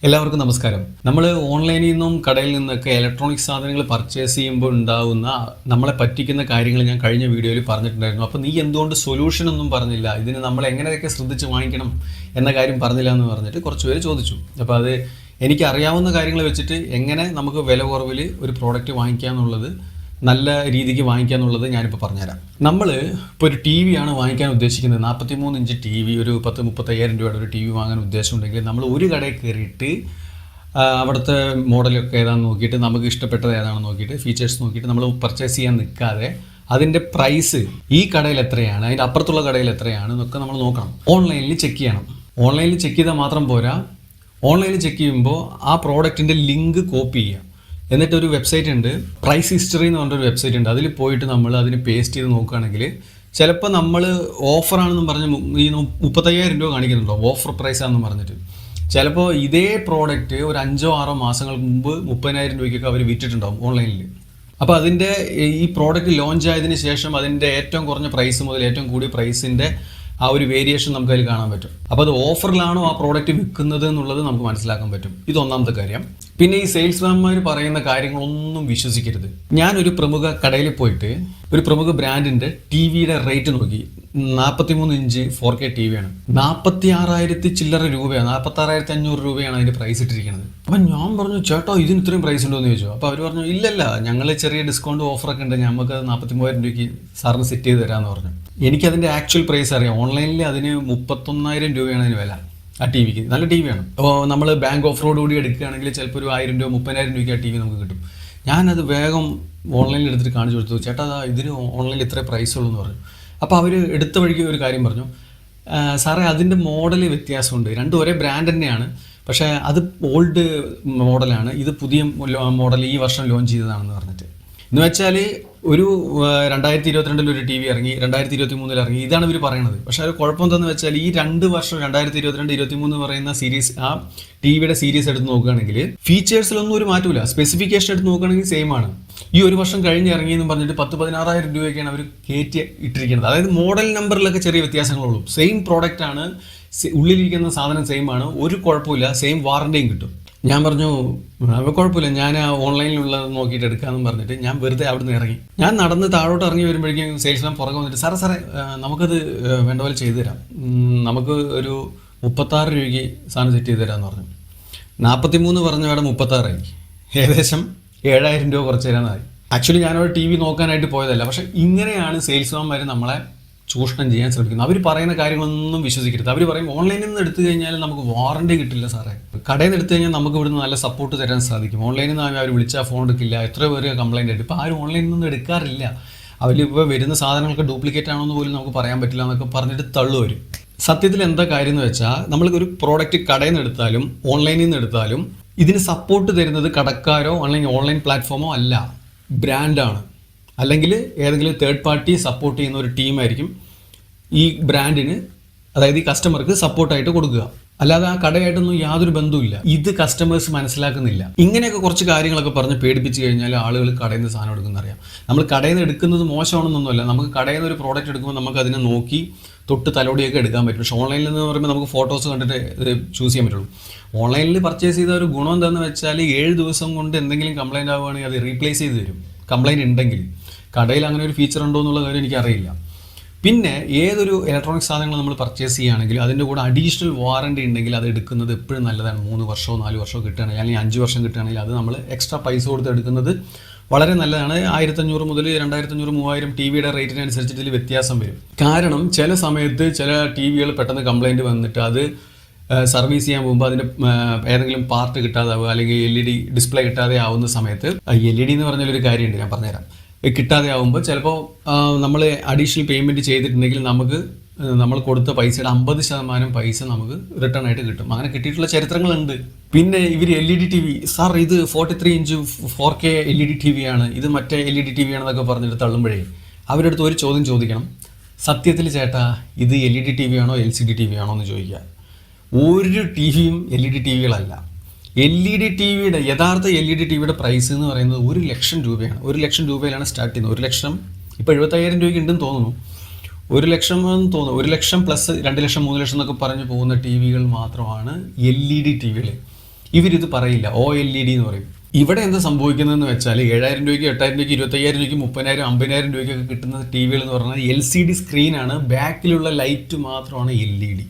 എല്ലാവർക്കും നമസ്കാരം. നമ്മൾ ഓൺലൈനിൽ നിന്നും കടയിൽ നിന്നൊക്കെ ഇലക്ട്രോണിക് സാധനങ്ങൾ പർച്ചേസ് ചെയ്യുമ്പോൾ ഉണ്ടാകുന്ന നമ്മളെ പറ്റിക്കുന്ന കാര്യങ്ങൾ ഞാൻ കഴിഞ്ഞ വീഡിയോയിൽ പറഞ്ഞിട്ടുണ്ടായിരുന്നു. അപ്പോൾ നീ എന്തുകൊണ്ട് സൊല്യൂഷൻ ഒന്നും പറഞ്ഞില്ല, ഇതിന് നമ്മൾ എങ്ങനെയൊക്കെ ശ്രദ്ധിച്ച് വാങ്ങിക്കണം എന്ന കാര്യം പറഞ്ഞില്ല എന്ന് പറഞ്ഞിട്ട് കുറച്ച് പേര് ചോദിച്ചു. അപ്പോൾ അത് എനിക്ക് അറിയാവുന്ന കാര്യങ്ങൾ വെച്ചിട്ട് എങ്ങനെ നമുക്ക് വില കുറവിൽ ഒരു പ്രോഡക്റ്റ് വാങ്ങിക്കുക എന്നുള്ളത്, നല്ല രീതിക്ക് വാങ്ങിക്കുക എന്നുള്ളത് ഞാനിപ്പോൾ പറഞ്ഞുതരാം. നമ്മൾ ഇപ്പോൾ ഒരു ടി വി ആണ് വാങ്ങിക്കാൻ ഉദ്ദേശിക്കുന്നത്. 43 ഇഞ്ച് ടി വി, ഒരു 10-35,000 രൂപയുടെ ഒരു ടി വി വാങ്ങാൻ ഉദ്ദേശമുണ്ടെങ്കിൽ നമ്മൾ ഒരു കടയിൽ കയറിയിട്ട് അവിടുത്തെ മോഡലൊക്കെ ഏതാണെന്ന് നോക്കിയിട്ട്, നമുക്ക് ഇഷ്ടപ്പെട്ടത് ഏതാണെന്ന് നോക്കിയിട്ട്, ഫീച്ചേഴ്സ് നോക്കിയിട്ട് നമ്മൾ പർച്ചേസ് ചെയ്യാൻ നിൽക്കാതെ അതിൻ്റെ പ്രൈസ് ഈ കടയിൽ എത്രയാണ്, അതിൻ്റെ അപ്പുറത്തുള്ള കടയിൽ എത്രയാണ് എന്നൊക്കെ നമ്മൾ നോക്കണം. ഓൺലൈനിൽ ചെക്ക് ചെയ്യണം. ഓൺലൈനിൽ ചെക്ക് ചെയ്താൽ മാത്രം പോരാ, ഓൺലൈനിൽ ചെക്ക് ചെയ്യുമ്പോൾ ആ പ്രോഡക്റ്റിൻ്റെ ലിങ്ക് കോപ്പി ചെയ്യുക. എന്നിട്ടൊരു വെബ്സൈറ്റ് ഉണ്ട്, പ്രൈസ് ഹിസ്റ്ററി എന്ന് പറഞ്ഞൊരു വെബ്സൈറ്റ് ഉണ്ട്. അതിൽ പോയിട്ട് നമ്മൾ അതിന് പേസ്റ്റ് ചെയ്ത് നോക്കുകയാണെങ്കിൽ ചിലപ്പോൾ നമ്മൾ ഓഫറാണെന്നും പറഞ്ഞ് ഈ 35,000 രൂപ കാണിക്കുന്നുണ്ടോ, ഓഫർ പ്രൈസാണെന്ന് പറഞ്ഞിട്ട്. ചിലപ്പോൾ ഇതേ പ്രോഡക്റ്റ് ഒരു 5-6 മാസങ്ങൾക്ക് മുമ്പ് 30,000 രൂപയ്ക്കൊക്കെ അവർ വിറ്റിട്ടുണ്ടാവും ഓൺലൈനിൽ. അപ്പോൾ അതിൻ്റെ ഈ പ്രോഡക്റ്റ് ലോഞ്ച് ആയതിന് ശേഷം അതിൻ്റെ ഏറ്റവും കുറഞ്ഞ പ്രൈസ് മുതൽ ഏറ്റവും കൂടിയ പ്രൈസിൻ്റെ ആ ഒരു വേരിയേഷൻ നമുക്ക് അതിൽ കാണാൻ പറ്റും. അപ്പോൾ അത് ഓഫറിലാണോ ആ പ്രോഡക്റ്റ് വിൽക്കുന്നത് എന്നുള്ളത് നമുക്ക് മനസ്സിലാക്കാൻ പറ്റും. ഇത് ഒന്നാമത്തെ കാര്യം. പിന്നെ ഈ സെയിൽസ്മാൻമാർ പറയുന്ന കാര്യങ്ങളൊന്നും വിശ്വസിക്കരുത്. ഞാനൊരു പ്രമുഖ കടയിൽ പോയിട്ട് ഒരു പ്രമുഖ ബ്രാൻഡിൻ്റെ ടി വിയുടെ റേറ്റ് നോക്കി. 43 ഇഞ്ച് 4K ടി വിയാണ്. 46,000 ചില്ലറ രൂപയാണ്, 46,500 രൂപയാണ് അതിൻ്റെ പ്രൈസ് ഇട്ടിരിക്കുന്നത്. അപ്പം ഞാൻ പറഞ്ഞു, ചേട്ടോ ഇതിന് ഇത്രയും പ്രൈസ് ഉണ്ടോ എന്ന് ചോദിച്ചു. അപ്പോൾ അവർ പറഞ്ഞു, ഇല്ലല്ല, ഞങ്ങൾ ചെറിയ ഡിസ്കൗണ്ട് ഓഫറൊക്കെ ഉണ്ട്, നമുക്ക് 43,000 രൂപയ്ക്ക് സാറിന് സെറ്റ് ചെയ്ത് തരാമെന്ന് പറഞ്ഞു. എനിക്കതിൻ്റെ ആക്ച്വൽ പ്രൈസ് അറിയാം. ഓൺലൈനിൽ അതിന് 31,000 രൂപയാണ് അതിന് വില. ആ ടി വിക്ക് നല്ല ടി വിയാണ്. അപ്പോൾ നമ്മൾ ബാങ്ക് ഓഫറോട് കൂടി എടുക്കുകയാണെങ്കിൽ ചിലപ്പോൾ ഒരു 1,000 രൂപ 30,000 രൂപയ്ക്ക് ആ ടി വി നമുക്ക് കിട്ടും. ഞാനത് വേഗം ഓൺലൈനിൽ എടുത്തിട്ട് കാണിച്ചു കൊടുത്തു, ചേട്ടാ ഇതിന് ഓൺലൈനിൽ ഇത്രേ പ്രൈസ് ഉള്ളൂ എന്ന് പറഞ്ഞു. അപ്പോൾ അവർ എടുത്ത വഴിക്ക് ഒരു കാര്യം പറഞ്ഞു, സാറേ അതിൻ്റെ മോഡൽ വ്യത്യാസമുണ്ട്, രണ്ടും ഒരേ ബ്രാൻഡ് തന്നെയാണ്, പക്ഷേ അത് ഓൾഡ് മോഡലാണ്, ഇത് പുതിയ മോഡൽ ഈ വർഷം ലോഞ്ച് ചെയ്തതാണെന്ന് പറഞ്ഞിട്ട്. എന്ന് വെച്ചാൽ ഒരു 2022 ഒരു ടി വി ഇറങ്ങി, 2023 ഇറങ്ങി, ഇതാണ് ഇവർ പറയണത്. പക്ഷേ അത് കുഴപ്പം എന്താണെന്ന് വെച്ചാൽ ഈ 2 വർഷം 2022-23 പറയുന്ന സീരീസ്, ആ ടി വിയുടെ സീരീസ് എടുത്ത് നോക്കുകയാണെങ്കിൽ ഫീച്ചേഴ്സിലൊന്നും ഒരു മാറ്റമില്ല. സ്പെസിഫിക്കേഷൻ എടുത്ത് നോക്കുകയാണെങ്കിൽ സെയിം ആണ്. ഈ ഒരു വർഷം കഴിഞ്ഞ് ഇറങ്ങിയെന്ന് പറഞ്ഞിട്ട് 10-16,000 രൂപയ്ക്കാണ് അവർ കയറ്റി ഇട്ടിരിക്കുന്നത്. അതായത് മോഡൽ നമ്പറിലൊക്കെ ചെറിയ വ്യത്യാസങ്ങളുള്ളൂ. സെയിം പ്രോഡക്റ്റ് ആണ്, ഉള്ളിലിരിക്കുന്ന സാധനം സെയിം ആണ്, ഒരു കുഴപ്പമില്ല, സെയിം വാറണ്ടിയും കിട്ടും. ഞാൻ പറഞ്ഞു, കുഴപ്പമില്ല, ഞാൻ ഓൺലൈനിലുള്ളത് നോക്കിയിട്ട് എടുക്കാമെന്ന് പറഞ്ഞിട്ട് ഞാൻ വെറുതെ അവിടെ നിന്ന് ഇറങ്ങി. ഞാൻ നടന്ന് താഴോട്ട് ഇറങ്ങി വരുമ്പോഴേക്കും സെയിൽസ്മാൻ പുറകെ വന്നിട്ട്, സാറേ നമുക്കത് വേണ്ട പോലെ ചെയ്തു തരാം, നമുക്ക് ഒരു 36 രൂപയ്ക്ക് സാധനം സെറ്റ് ചെയ്ത് തരാമെന്ന് പറഞ്ഞു. 43 പറഞ്ഞ അവിടെ 36 ആയി, ഏകദേശം 7,000 രൂപ കുറച്ച് തരാമെന്നായി. ആക്ച്വലി ഞാനവിടെ ടി വി നോക്കാനായിട്ട് പോയതല്ല. പക്ഷേ ഇങ്ങനെയാണ് സെയിൽസ്മാൻമാർ നമ്മളെ ചൂഷണം ചെയ്യാൻ ശ്രമിക്കുന്നത്. അവർ പറയുന്ന കാര്യങ്ങളൊന്നും വിശ്വസിക്കരുത്. അവർ പറയും ഓൺലൈനിൽ നിന്ന് എടുത്തു കഴിഞ്ഞാൽ നമുക്ക് വാറണ്ടി കിട്ടില്ല സാറേ, കടയിൽ നിന്ന് എടുത്തു കഴിഞ്ഞാൽ നമുക്ക് ഇവിടുന്ന് നല്ല സപ്പോർട്ട് തരാൻ സാധിക്കും, ഓൺലൈനിൽ നിന്ന് അവർ വിളിച്ചാൽ ഫോൺ എടുക്കില്ല, എത്ര പേര് കംപ്ലൈൻറ്റ് ആയിട്ട്. ഇപ്പോൾ ആരും ഓൺലൈനിൽ നിന്ന് എടുക്കാറില്ല. അവരിപ്പോൾ വരുന്ന സാധനങ്ങൾക്ക് ഡ്യൂപ്ലിക്കേറ്റ് ആണോ എന്ന് പോലും നമുക്ക് പറയാൻ പറ്റില്ല എന്നൊക്കെ പറഞ്ഞിട്ട് തള്ളുവരും. സത്യത്തിൽ എന്താ കാര്യം എന്ന് വെച്ചാൽ, നമ്മൾക്കൊരു പ്രോഡക്റ്റ് കടയിൽ നിന്ന് എടുത്താലും ഓൺലൈനിൽ നിന്ന് എടുത്താലും ഇതിന് സപ്പോർട്ട് തരുന്നത് കടക്കാരോ അല്ലെങ്കിൽ ഓൺലൈൻ പ്ലാറ്റ്ഫോമോ അല്ല, ബ്രാൻഡാണ്. അല്ലെങ്കിൽ ഏതെങ്കിലും തേർഡ് പാർട്ടി സപ്പോർട്ട് ചെയ്യുന്ന ഒരു ടീമായിരിക്കും ഈ ബ്രാൻഡിന്, അതായത് ഈ കസ്റ്റമർക്ക് സപ്പോർട്ടായിട്ട് കൊടുക്കുക. അല്ലാതെ ആ കടയായിട്ടൊന്നും യാതൊരു ബന്ധവുമില്ല. ഇത് കസ്റ്റമേഴ്സ് മനസ്സിലാക്കുന്നില്ല. ഇങ്ങനെയൊക്കെ കുറച്ച് കാര്യങ്ങളൊക്കെ പറഞ്ഞ് പേടിപ്പിച്ച് കഴിഞ്ഞാൽ ആളുകൾ കടയിൽ നിന്ന് സാധനം എടുക്കുന്നറിയാം. നമ്മൾ കടയിൽ നിന്ന് എടുക്കുന്നത് മോശമാണെന്നൊന്നുമല്ല. നമുക്ക് കടയിൽ നിന്ന് ഒരു പ്രോഡക്റ്റ് എടുക്കുമ്പോൾ നമുക്ക് അതിനെ നോക്കി തൊട്ട് തലോടിയൊക്കെ എടുക്കാൻ പറ്റും. പക്ഷേ ഓൺലൈനിൽ എന്ന് പറയുമ്പോൾ നമുക്ക് ഫോട്ടോസ് കണ്ടിട്ട് ചൂസ് ചെയ്യാൻ പറ്റുള്ളൂ. ഓൺലൈനിൽ പർച്ചേസ് ചെയ്ത ഒരു ഗുണം എന്താണെന്ന് വെച്ചാൽ 7 ദിവസം കൊണ്ട് എന്തെങ്കിലും കംപ്ലൈൻറ്റ് ആവുകയാണെങ്കിൽ അത് റീപ്ലേസ് ചെയ്ത് തരും, കംപ്ലൈൻറ്റ് ഉണ്ടെങ്കിൽ. കടയിൽ അങ്ങനെ ഒരു ഫീച്ചർ ഉണ്ടോ എന്നുള്ള കാര്യം എനിക്കറിയില്ല. പിന്നെ ഏതൊരു ഇലക്ട്രോണിക് സാധനങ്ങൾ നമ്മൾ പർച്ചേസ് ചെയ്യുകയാണെങ്കിൽ അതിൻ്റെ കൂടെ അഡീഷണൽ വാറണ്ടി ഉണ്ടെങ്കിൽ അത് എടുക്കുന്നത് എപ്പോഴും നല്ലതാണ്. 3 വർഷമോ 4 വർഷമോ കിട്ടുകയാണെങ്കിൽ, അല്ലെങ്കിൽ 5 വർഷം കിട്ടുകയാണെങ്കിൽ അത് നമ്മൾ എക്സ്ട്രാ പൈസ കൊടുത്ത് എടുക്കുന്നത് വളരെ നല്ലതാണ്. 1,500 മുതൽ 2,500, 3,000 ടി വിയുടെ റേറ്റിനനുസരിച്ച് ഇതിൽ വ്യത്യാസം വരും. കാരണം ചില സമയത്ത് ചില ടി വികൾ പെട്ടെന്ന് കംപ്ലൈൻറ്റ് വന്നിട്ട് അത് സർവീസ് ചെയ്യാൻ പോകുമ്പോൾ അതിന് ഏതെങ്കിലും പാർട്ട് കിട്ടാതാവുക, അല്ലെങ്കിൽ LED ഡിസ്പ്ലേ കിട്ടാതെ ആവുന്ന സമയത്ത്, LED എന്ന് പറഞ്ഞൊരു കാര്യമുണ്ട്, ഞാൻ പറഞ്ഞുതരാം. കിട്ടാതെ ആവുമ്പോൾ ചിലപ്പോൾ നമ്മൾ അഡീഷണൽ പേയ്മെൻറ്റ് ചെയ്തിട്ടുണ്ടെങ്കിൽ നമുക്ക് നമ്മൾ കൊടുത്ത പൈസയുടെ 50% പൈസ നമുക്ക് റിട്ടേൺ ആയിട്ട് കിട്ടും. അങ്ങനെ കിട്ടിയിട്ടുള്ള ചരിത്രങ്ങളുണ്ട്. പിന്നെ ഇവർ LED ടി വി, സാർ ഇത് 43 ഇഞ്ച് 4K LED ടി വിയാണ്, ഇത് മറ്റേ LED ടി വിയാണെന്നൊക്കെ പറഞ്ഞിട്ട് തള്ളുമ്പോഴേ അവരുടെ അടുത്ത് ഒരു ചോദ്യം ചോദിക്കണം, സത്യത്തിൽ ചേട്ടാ ഇത് LED ടി വി ആണോ LCD ടി വി ആണോ എന്ന് ചോദിക്കുക. ഒരു ടി വിയും LED ടി വികളല്ല. LED ടി വിയുടെ യഥാർത്ഥ LED ടി വിയുടെ പ്രൈസ് എന്ന് പറയുന്നത് 1,00,000 രൂപയാണ്. 1,00,000 രൂപയിലാണ് സ്റ്റാർട്ട് ചെയ്യുന്നത്. 1,00,000 ഇപ്പോൾ 75,000 രൂപയ്ക്ക് ഉണ്ടെന്ന് തോന്നുന്നു. 1,00,000 എന്ന് തോന്നുന്നു. 1,00,000 പ്ലസ് 2,00,000 3,00,000 എന്നൊക്കെ പറഞ്ഞ് പോകുന്ന ടി വികൾ മാത്രമാണ് LED ടി വികൾ. ഇവരിത് പറയില്ല, OLED എന്ന് പറയും. ഇവിടെ എന്താ സംഭവിക്കുന്നതെന്ന് വെച്ചാൽ 7,000 രൂപയ്ക്ക് 8,000 രൂപയ്ക്ക് 25,000 രൂപയ്ക്ക് 30,000 50,000 രൂപയ്ക്കൊക്കെ കിട്ടുന്ന TV-കൾ എന്ന് പറഞ്ഞാൽ LCD സ്ക്രീനാണ്, ബാക്കിലുള്ള ലൈറ്റ് മാത്രമാണ് LED.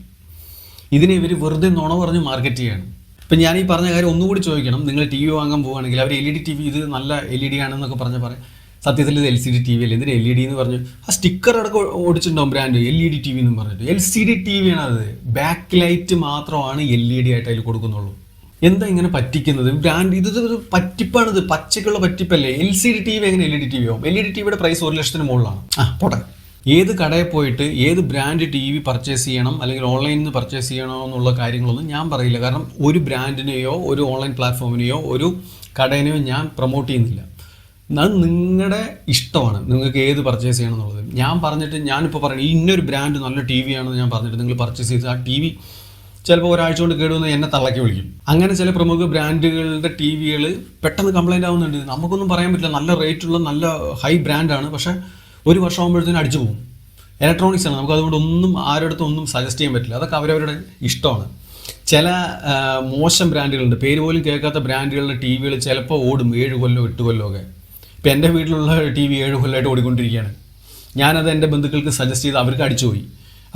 ഇതിനെ ഇവർ വെറുതെ നുണ പറഞ്ഞ് മാർക്കറ്റ് ചെയ്യാണ്. ഇപ്പം ഞാൻ ഈ പറഞ്ഞ കാര്യം ഒന്നുകൂടി ചോദിക്കണം, നിങ്ങൾ TV വാങ്ങാൻ പോവുകയാണെങ്കിൽ അവർ LED TV ഇത് നല്ല LED ആണെന്നൊക്കെ പറഞ്ഞ് പറയും, സത്യത്തിൽ ഇത് LCD TV അല്ലേ, എന്തിന് LED എന്ന് പറഞ്ഞു ആ സ്റ്റിക്കർ അടക്കം ഓടിച്ചിട്ടുണ്ടാവും ബ്രാൻഡ് LED TV എന്ന് പറഞ്ഞിട്ട്. LCD TV ആണ് അത്, ബാക്ക് ലൈറ്റ് മാത്രമാണ് LED ആയിട്ട് അതിൽ കൊടുക്കുന്നുള്ളൂ. എന്താ ഇങ്ങനെ പറ്റിക്കുന്നത് ബ്രാൻഡ്? ഇത് പറ്റിപ്പാണിത്, പച്ചക്കുള്ള പറ്റിപ്പല്ലേ. LCD TV എങ്ങനെ LED TV ആവും? LED TVയുടെ പ്രൈസ് 1 ലക്ഷത്തിന് മുകളിലാണ്. പോട്ടെ, ഏത് കടയിൽ പോയിട്ട് ഏത് ബ്രാൻഡ് TV പർച്ചേസ് ചെയ്യണം അല്ലെങ്കിൽ ഓൺലൈനിൽ നിന്ന് പർച്ചേസ് ചെയ്യണോ എന്നുള്ള കാര്യങ്ങളൊന്നും ഞാൻ പറയില്ല. കാരണം ഒരു ബ്രാൻഡിനെയോ ഒരു ഓൺലൈൻ പ്ലാറ്റ്ഫോമിനെയോ ഒരു കടയിനെയോ ഞാൻ പ്രൊമോട്ട് ചെയ്യുന്നില്ല. അത് നിങ്ങളുടെ ഇഷ്ടമാണ്, നിങ്ങൾക്ക് ഏത് പർച്ചേസ് ചെയ്യണം എന്നുള്ളത്. ഞാൻ പറഞ്ഞിട്ട് ഞാനിപ്പോൾ പറയുന്നത് ഇന്നൊരു ബ്രാൻഡ് നല്ല TV ആണെന്ന് ഞാൻ പറഞ്ഞിട്ട് നിങ്ങൾ പർച്ചേസ് ചെയ്ത് ആ TV ചിലപ്പോൾ ഒരാഴ്ച കൊണ്ട് കേടുവന്ന് എന്നെ തള്ളക്കി വിളിക്കും. അങ്ങനെ ചില പ്രമുഖ ബ്രാൻഡുകളുടെ TV-കൾ പെട്ടെന്ന് കംപ്ലൈൻ്റ് ആവുന്നുണ്ട്. നമുക്കൊന്നും പറയാൻ പറ്റില്ല, നല്ല റേറ്റുള്ള നല്ല ഹൈ ബ്രാൻഡാണ്, പക്ഷേ ഒരു വർഷം ആകുമ്പോഴത്തേനും അടിച്ചു പോകും. ഇലക്ട്രോണിക്സ് ആണ്, നമുക്ക് അതുകൊണ്ട് ഒന്നും ആരുടെടുത്തും ഒന്നും സജസ്റ്റ് ചെയ്യാൻ പറ്റില്ല. അതൊക്കെ അവരവരുടെ ഇഷ്ടമാണ്. ചില മോശം ബ്രാൻഡുകളുണ്ട്, പേര് പോലും കേൾക്കാത്ത ബ്രാൻഡുകളുടെ TV-കൾ ചിലപ്പോൾ ഓടും 7 കൊല്ലോ 8 കൊല്ലോ ഒക്കെ. ഇപ്പം എൻ്റെ വീട്ടിലുള്ള TV 7 കൊല്ലമായിട്ട് ഓടിക്കൊണ്ടിരിക്കുകയാണ്. ഞാനത് എൻ്റെ ബന്ധുക്കൾക്ക് സജസ്റ്റ് ചെയ്ത് അവർക്ക് അടിച്ചുപോയി.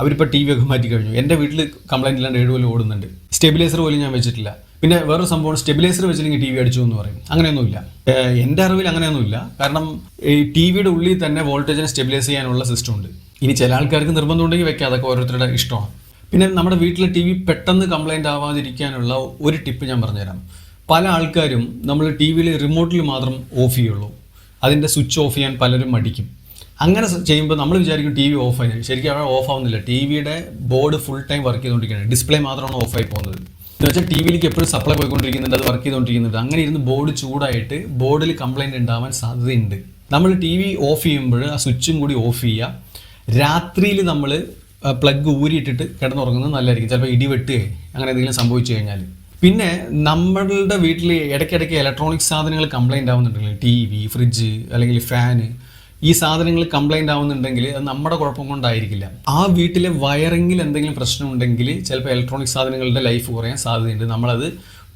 അവരിപ്പോൾ TV ഒക്കെ മാറ്റി കഴിഞ്ഞു. എൻ്റെ വീട്ടിൽ കംപ്ലൈൻറ്റ് ഇല്ലാണ്ട് 7 കൊല്ലം ഓടുന്നുണ്ട്. സ്റ്റെബിലൈസർ പോലും ഞാൻ വെച്ചിട്ടില്ല. പിന്നെ വേറൊരു സംഭവം, സ്റ്റെബിലൈസർ വെച്ചില്ലെങ്കിൽ TV അടിച്ചു എന്ന് പറയും. അങ്ങനെയൊന്നുമില്ല, എൻ്റെ അറിവിൽ അങ്ങനെയൊന്നുമില്ല. കാരണം ഈ TVയുടെ ഉള്ളിൽ തന്നെ വോൾട്ടേജിനെ സ്റ്റെബിലൈസ് ചെയ്യാനുള്ള സിസ്റ്റം ഉണ്ട്. ഇനി ചില ആൾക്കാർക്ക് നിർബന്ധം ഉണ്ടെങ്കിൽ വെക്കാം, അതൊക്കെ ഓരോരുത്തരുടെ ഇഷ്ടമാണ്. പിന്നെ നമ്മുടെ വീട്ടിലെ TV പെട്ടെന്ന് കംപ്ലൈൻറ്റ് ആവാതിരിക്കാനുള്ള ഒരു ടിപ്പ് ഞാൻ പറഞ്ഞുതരാം. പല ആൾക്കാരും നമ്മൾ TV-യിൽ റിമോട്ടിൽ മാത്രം ഓഫ് ചെയ്യുള്ളൂ, അതിൻ്റെ സ്വിച്ച് ഓഫ് ചെയ്യാൻ പലരും മടിക്കും. അങ്ങനെ ചെയ്യുമ്പോൾ നമ്മൾ വിചാരിക്കും TV ഓഫായി, ശരിക്കും അവിടെ ഓഫ് ആവുന്നില്ല. TV-യുടെ ബോർഡ് ഫുൾ ടൈം വർക്ക് ചെയ്തുകൊണ്ടിരിക്കുകയാണ്, ഡിസ്പ്ലേ മാത്രമാണ് ഓഫായി പോകുന്നത്. എന്ന് വെച്ചാൽ TV-യിലേക്ക് എപ്പോഴും സപ്ലൈ പോയിക്കൊണ്ടിരിക്കുന്നുണ്ട്, അത് വർക്ക് ചെയ്തുകൊണ്ടിരിക്കുന്നുണ്ട്. അങ്ങനെ ഇരുന്ന് ബോർഡ് ചൂടായിട്ട് ബോർഡിൽ കംപ്ലൈൻറ്റ് ഉണ്ടാവാൻ സാധ്യതയുണ്ട്. നമ്മൾ TV ഓഫ് ചെയ്യുമ്പോൾ ആ സ്വിച്ചും കൂടി ഓഫ് ചെയ്യുക. രാത്രിയിൽ നമ്മൾ പ്ലഗ് ഊരിയിട്ടിട്ട് കിടന്നുറങ്ങുന്നത് നല്ലതായിരിക്കും. ചിലപ്പോൾ ഇടി വെട്ടുകയോ അങ്ങനെ എന്തെങ്കിലും സംഭവിച്ചു കഴിഞ്ഞാൽ. പിന്നെ നമ്മളുടെ വീട്ടിൽ ഇടയ്ക്കിടയ്ക്ക് ഇലക്ട്രോണിക് സാധനങ്ങൾ കംപ്ലൈൻറ്റ് ആവുന്നുണ്ടെങ്കിൽ TV, ഫ്രിഡ്ജ് അല്ലെങ്കിൽ ഫാന്, ഈ സാധനങ്ങൾ കംപ്ലൈൻറ്റ് ആവുന്നുണ്ടെങ്കിൽ അത് നമ്മുടെ കുഴപ്പം കൊണ്ടായിരിക്കില്ല. ആ വീട്ടിലെ വയറിങ്ങിൽ എന്തെങ്കിലും പ്രശ്നമുണ്ടെങ്കിൽ ചിലപ്പോൾ ഇലക്ട്രോണിക് സാധനങ്ങളുടെ ലൈഫ് കുറയാൻ സാധ്യതയുണ്ട്. നമ്മളത്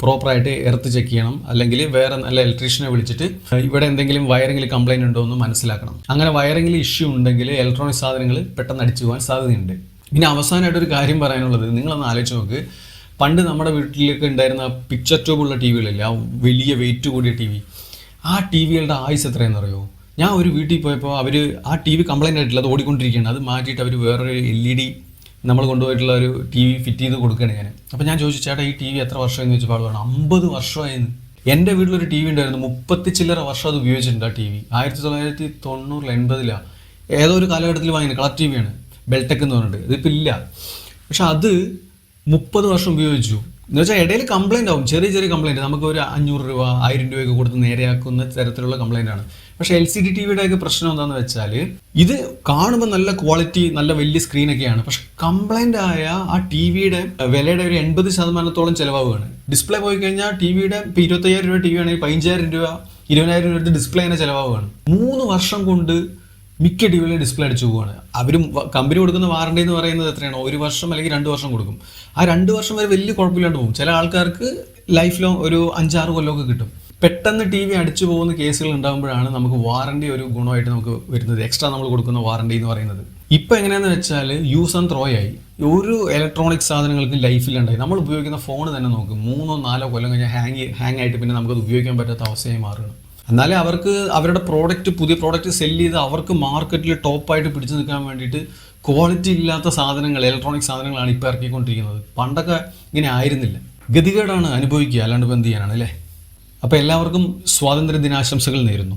പ്രോപ്പറായിട്ട് എർത്ത് ചെക്ക് ചെയ്യണം, അല്ലെങ്കിൽ വേറെ നല്ല ഇലക്ട്രീഷ്യനെ വിളിച്ചിട്ട് ഇവിടെ എന്തെങ്കിലും വയറിങ്ങിൽ കംപ്ലൈൻറ്റ് ഉണ്ടോ എന്ന് മനസ്സിലാക്കണം. അങ്ങനെ വയറിങ്ങിൽ ഇഷ്യൂ ഉണ്ടെങ്കിൽ ഇലക്ട്രോണിക് സാധനങ്ങൾ പെട്ടെന്ന് അടിച്ചു പോകാൻ സാധ്യതയുണ്ട്. പിന്നെ അവസാനമായിട്ടൊരു കാര്യം പറയാനുള്ളത്, നിങ്ങളൊന്ന് ആലോചിച്ച് നോക്ക്, പണ്ട് നമ്മുടെ വീട്ടിലേക്ക് ഉണ്ടായിരുന്ന പിക്ചർ ട്യൂബുള്ള TV-കളില്ലേ, ആ വലിയ വെയിറ്റ് കൂടിയ TV, ആ TV-കളുടെ ആയുസ് എത്രയെന്ന് അറിയോ? ഞാൻ ഒരു വീട്ടിൽ പോയപ്പോൾ അവർ ആ TV കംപ്ലൈൻ്റ് ആയിട്ടില്ല, അത് ഓടിക്കൊണ്ടിരിക്കുകയാണ്. അത് മാറ്റിയിട്ട് അവർ വേറൊരു LED നമ്മൾ കൊണ്ടുപോയിട്ടുള്ള ഒരു TV ഫിറ്റ് ചെയ്ത് കൊടുക്കുകയാണ് ഞാൻ. അപ്പോൾ ഞാൻ ചോദിച്ചു, ചേട്ടാ ഈ TV എത്ര വർഷമായെന്ന് ചോദിച്ചപ്പോൾ ആൾ പറഞ്ഞു 50 വർഷമായെന്ന്. എൻ്റെ വീട്ടിലൊരു TV ഉണ്ടായിരുന്നു, 30 ചില്ലറ വർഷം അത് ഉപയോഗിച്ചിട്ടുണ്ട്. ആ TV 1990-80 ഏതോ ഒരു കാലഘട്ടത്തിൽ വാങ്ങിയത്, കളർ TV-യാണ്, ബെൽടെക് എന്ന് പറഞ്ഞിട്ട്. ഇതിപ്പോൾ ഇല്ല, പക്ഷെ അത് 30 വർഷം ഉപയോഗിച്ചു. എന്ന് വെച്ചാൽ ഇടയിൽ കംപ്ലൈൻ്റ് ആവും, ചെറിയ ചെറിയ കംപ്ലൈൻറ്റ്, നമുക്ക് ഒരു 500 രൂപ 1000 രൂപയൊക്കെ കൊടുത്ത് നേരെയാക്കുന്ന തരത്തിലുള്ള കംപ്ലൈൻ്റ് ആണ്. പക്ഷേ LCD TV-യുടെയൊക്കെ പ്രശ്നം എന്താണെന്ന് വെച്ചാൽ ഇത് കാണുമ്പോൾ നല്ല ക്വാളിറ്റി, നല്ല വലിയ സ്ക്രീനൊക്കെയാണ്, പക്ഷെ കംപ്ലൈൻ്റ് ആയ ആ TV-യുടെ വിലയുടെ ഒരു 80% ചിലവാകുകയാണ്. ഡിസ്പ്ലേ പോയി കഴിഞ്ഞാൽ TV-യുടെ ഇപ്പോൾ 25,000 രൂപ TV ആണെങ്കിൽ 15,000 രൂപ 20,000 രൂപ ഡിസ്പ്ലേ തന്നെ ചിലവാകുകയാണ്. 3 വർഷം കൊണ്ട് മിക്ക TV-യിലും ഡിസ്പ്ലേ അടിച്ചു പോവുകയാണ്. അവരും കമ്പനി കൊടുക്കുന്ന വാറണ്ടി എന്ന് പറയുന്നത് എത്രയാണ്? 1 വർഷം അല്ലെങ്കിൽ 2 വർഷം കൊടുക്കും. ആ 2 വർഷം വരെ വലിയ കുഴപ്പമില്ലാണ്ട് പോകും. ചില ആൾക്കാർക്ക് ലൈഫ് ലോങ് ഒരു 5-6 കൊല്ലമൊക്കെ കിട്ടും. പെട്ടെന്ന് TV അടിച്ചു പോകുന്ന കേസുകൾ ഉണ്ടാകുമ്പോഴാണ് നമുക്ക് വാറണ്ടി ഒരു ഗുണമായിട്ട് നമുക്ക് വരുന്നത്, എക്സ്ട്രാ നമ്മൾ കൊടുക്കുന്ന വാറണ്ടി എന്ന് പറയുന്നത്. ഇപ്പം എങ്ങനെയാണെന്ന് വെച്ചാൽ യൂസ് ആൻഡ് ത്രോ ആയി. ഒരു ഇലക്ട്രോണിക് സാധനങ്ങൾക്ക് ലൈഫിലുണ്ടായി. നമ്മൾ ഉപയോഗിക്കുന്ന ഫോൺ തന്നെ നോക്കും, 3-4 കൊല്ലം കഴിഞ്ഞാൽ ഹാങ് ആയിട്ട് പിന്നെ നമുക്കത് ഉപയോഗിക്കാൻ പറ്റാത്ത അവസ്ഥയായി മാറുകയാണ്. എന്നാലേ അവർക്ക് അവരുടെ പുതിയ പ്രോഡക്റ്റ് സെല്ല് ചെയ്ത് അവർക്ക് മാർക്കറ്റിൽ ടോപ്പായിട്ട് പിടിച്ചു നിൽക്കാൻ വേണ്ടിയിട്ട് ക്വാളിറ്റി ഇല്ലാത്ത സാധനങ്ങൾ, ഇലക്ട്രോണിക് സാധനങ്ങളാണ് ഇപ്പോൾ ഇറക്കിക്കൊണ്ടിരിക്കുന്നത്. പണ്ടൊക്കെ ഇങ്ങനെ ആയിരുന്നില്ല. ഗതികേടാണ് അനുഭവിക്കുക, അല്ലാണ്ട് ഇപ്പം എന്ത് ചെയ്യാനാണ് അല്ലേ? അപ്പോൾ എല്ലാവർക്കും സ്വാതന്ത്ര്യ ദിനാശംസകൾ നേരുന്നു.